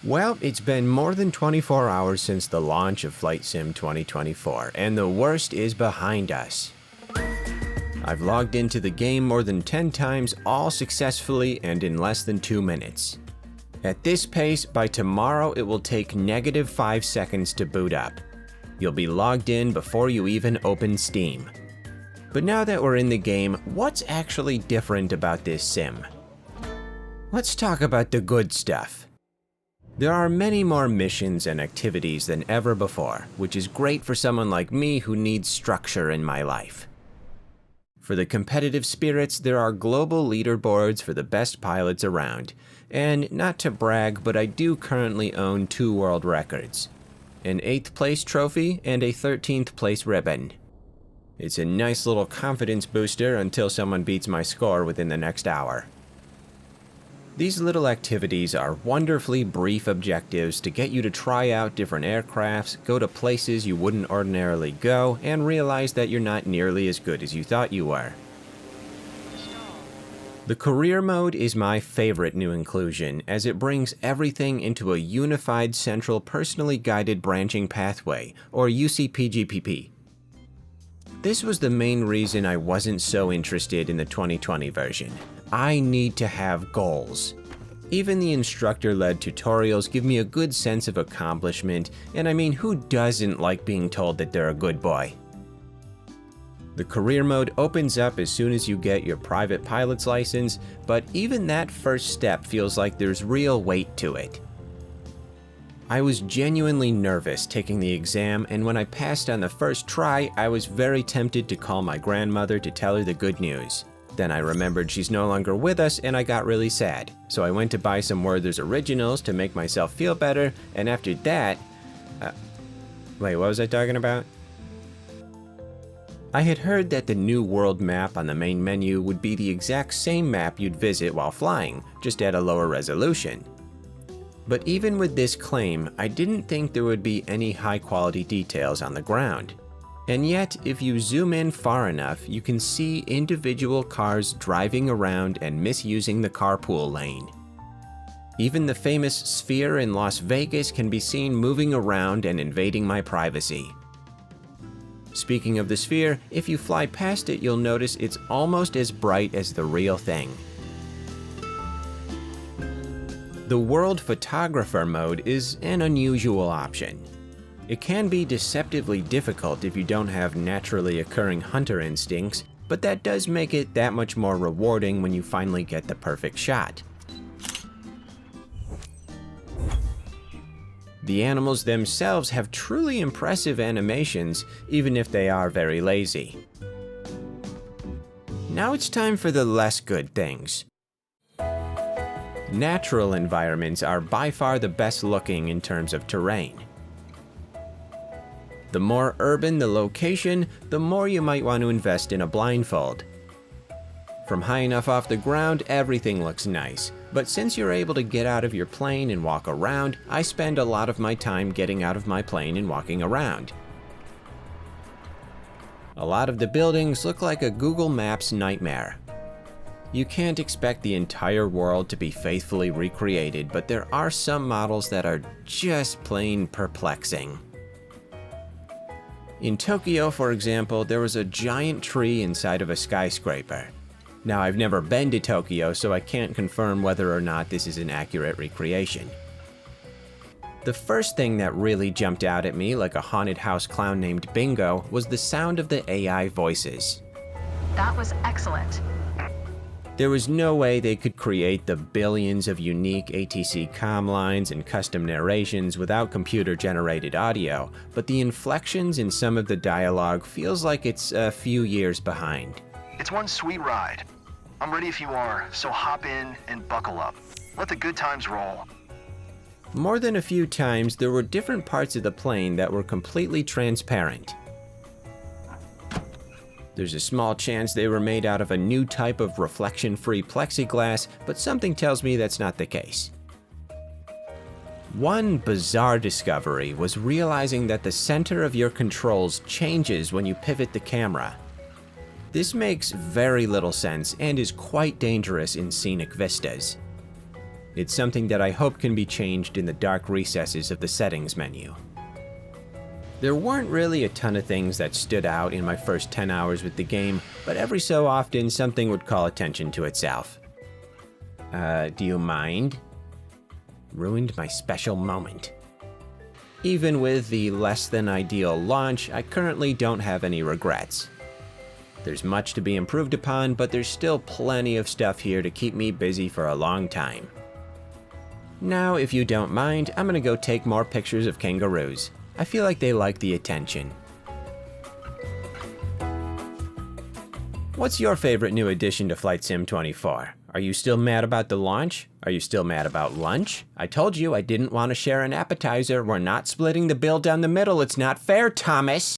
Well, it's been more than 24 hours since the launch of Flight Sim 2024, and the worst is behind us. I've logged into the game more than 10 times, all successfully and in less than 2 minutes. At this pace, by tomorrow it will take -5 seconds to boot up. You'll be logged in before you even open Steam. But now that we're in the game, what's actually different about this sim? Let's talk about the good stuff. There are many more missions and activities than ever before, which is great for someone like me who needs structure in my life. For the competitive spirits, there are global leaderboards for the best pilots around. And not to brag, but I do currently own 2 world records. An 8th place trophy and a 13th place ribbon. It's a nice little confidence booster until someone beats my score within the next hour. These little activities are wonderfully brief objectives to get you to try out different aircrafts, go to places you wouldn't ordinarily go, and realize that you're not nearly as good as you thought you were. The career mode is my favorite new inclusion, as it brings everything into a unified central personally guided branching pathway, or UCPGPP. This was the main reason I wasn't so interested in the 2020 version. I need to have goals. Even the instructor-led tutorials give me a good sense of accomplishment, and I mean, who doesn't like being told that they're a good boy? The career mode opens up as soon as you get your private pilot's license, but even that first step feels like there's real weight to it. I was genuinely nervous taking the exam, and when I passed on the first try, I was very tempted to call my grandmother to tell her the good news. Then I remembered she's no longer with us and I got really sad. So I went to buy some Werther's Originals to make myself feel better, and after that... wait, what was I talking about? I had heard that the new world map on the main menu would be the exact same map you'd visit while flying, just at a lower resolution. But even with this claim, I didn't think there would be any high-quality details on the ground. And yet, if you zoom in far enough, you can see individual cars driving around and misusing the carpool lane. Even the famous Sphere in Las Vegas can be seen moving around and invading my privacy. Speaking of the Sphere, if you fly past it, you'll notice it's almost as bright as the real thing. The World Photographer mode is an unusual option. It can be deceptively difficult if you don't have naturally occurring hunter instincts, but that does make it that much more rewarding when you finally get the perfect shot. The animals themselves have truly impressive animations, even if they are very lazy. Now it's time for the less good things. Natural environments are by far the best looking in terms of terrain. The more urban the location, the more you might want to invest in a blindfold. From high enough off the ground, everything looks nice, but since you're able to get out of your plane and walk around, I spend a lot of my time getting out of my plane and walking around. A lot of the buildings look like a Google Maps nightmare. You can't expect the entire world to be faithfully recreated, but there are some models that are just plain perplexing. In Tokyo, for example, there was a giant tree inside of a skyscraper. Now, I've never been to Tokyo, so I can't confirm whether or not this is an accurate recreation. The first thing that really jumped out at me like a haunted house clown named Bingo was the sound of the AI voices. That was excellent. There was no way they could create the billions of unique ATC comm lines and custom narrations without computer-generated audio, but the inflections in some of the dialogue feels like it's a few years behind. It's one sweet ride. I'm ready if you are, so hop in and buckle up. Let the good times roll. More than a few times, there were different parts of the plane that were completely transparent. There's a small chance they were made out of a new type of reflection-free plexiglass, but something tells me that's not the case. One bizarre discovery was realizing that the center of your controls changes when you pivot the camera. This makes very little sense and is quite dangerous in scenic vistas. It's something that I hope can be changed in the dark recesses of the settings menu. There weren't really a ton of things that stood out in my first 10 hours with the game, but every so often something would call attention to itself. Do you mind? Ruined my special moment. Even with the less than ideal launch, I currently don't have any regrets. There's much to be improved upon, but there's still plenty of stuff here to keep me busy for a long time. Now, if you don't mind, I'm gonna go take more pictures of kangaroos. I feel like they like the attention. What's your favorite new addition to Flight Sim 24? Are you still mad about the launch? Are you still mad about lunch? I told you I didn't want to share an appetizer. We're not splitting the bill down the middle. It's not fair, Thomas.